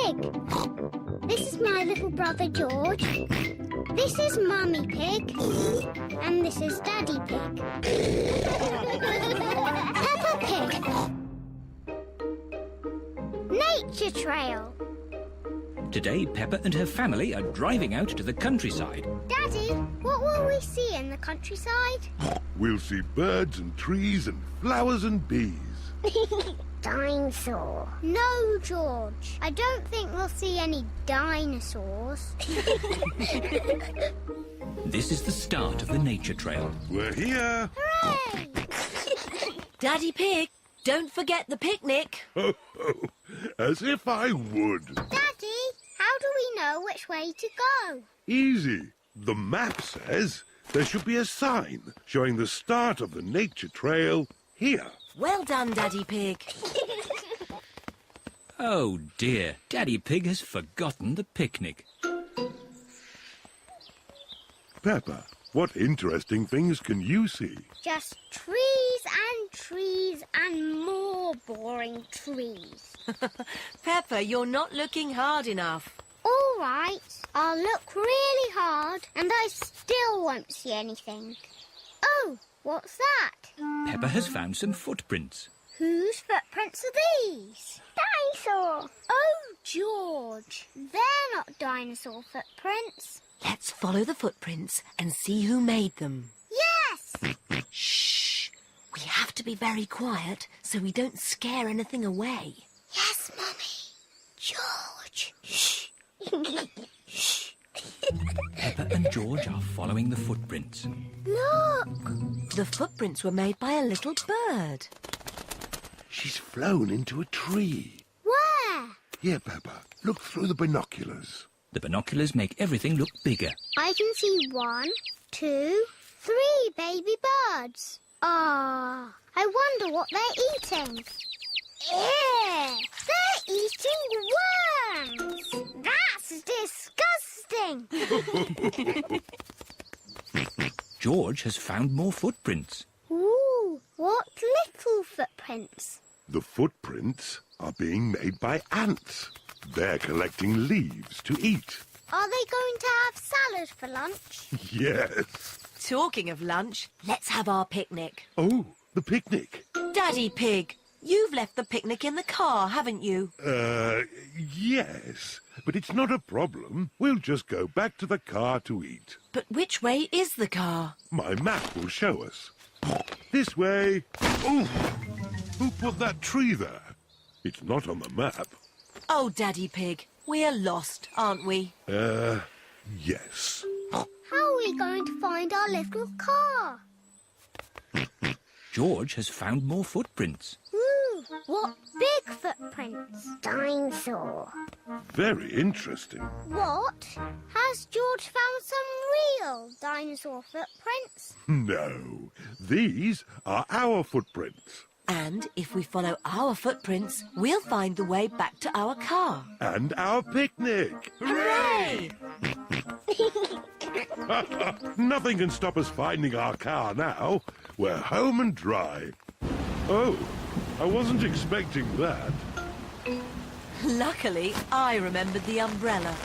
Pig. This is my little brother George. This is Mummy Pig. And this is Daddy Pig. Peppa Pig. Nature Trail. Today, Peppa and her family are driving out to the countryside. Daddy, what will we see in the countryside? We'll see birds and trees and flowers and bees. Dinosaur. No, George. I don't think we'll see any dinosaurs. This is the start of the nature trail. We're here. Hooray! Daddy Pig, don't forget the picnic. Ho, ho. As if I would. Daddy, how do we know which way to go? Easy. The map says there should be a sign showing the start of the nature trail here. Well done, Daddy Pig. Oh dear, Daddy Pig has forgotten the picnic. Peppa, what interesting things can you see? Just trees and more boring trees. Peppa, you're not looking hard enough. All right, I'll look really hard and I still won't see anything. Oh, what's that? Peppa has found some footprints. Whose footprints are these? Dinosaur. Oh, George, they're not dinosaur footprints. Let's follow the footprints and see who made them. Yes! Shh! We have to be very quiet so we don't scare anything away. Yes, Mummy. George. Shh! Shh! Peppa and George are following the footprints. Look! The footprints were made by a little bird. She's flown into a tree. Where? Here, Peppa, look through the binoculars. The binoculars make everything look bigger. I can see 1, 2, 3 baby birds. Ah, I wonder what they're eating. Ew! They're eating worms! That's disgusting! George has found more footprints. Ooh, what little footprints? The footprints are being made by ants. They're collecting leaves to eat. Are they going to have salad for lunch? Yes. Talking of lunch, let's have our picnic. Oh, the picnic. Daddy Pig, you've left the picnic in the car, haven't you? Yes. But it's not a problem. We'll just go back to the car to eat. But which way is the car? My map will show us. This way. Oh! Who put that tree there? It's not on the map. Oh, Daddy Pig, we're lost, aren't we? Yes. How are we going to find our little car? George has found more footprints. Ooh, what big footprints? Dinosaur. Very interesting. What? Has George found some real dinosaur footprints? No, these are our footprints. And if we follow our footprints, we'll find the way back to our car. And our picnic. Hooray! Nothing can stop us finding our car now. We're home and dry. Oh, I wasn't expecting that. Luckily, I remembered the umbrella.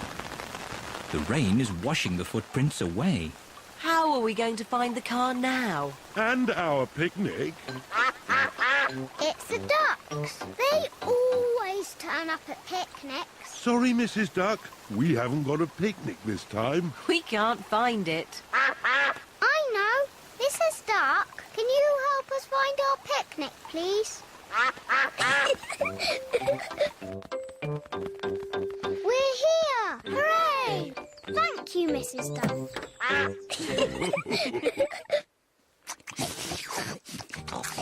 The rain is washing the footprints away. How are we going to find the car now? And our picnic. It's the ducks. They always turn up at picnics. Sorry, Mrs. Duck. We haven't got a picnic this time. We can't find it. I know. Mrs. Duck, can you help us find our picnic, please? We're here! Hooray! Thank you, Mrs. Duck.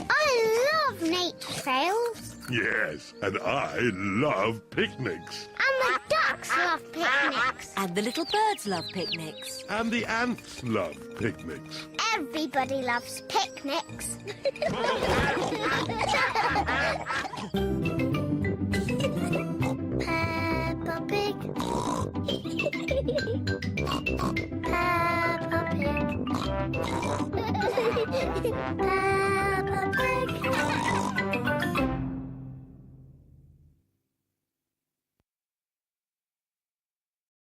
I love nature trails. Yes, and I love picnics. And the ducks love picnics. And the little birds love picnics. And the ants love picnics. Everybody loves picnics.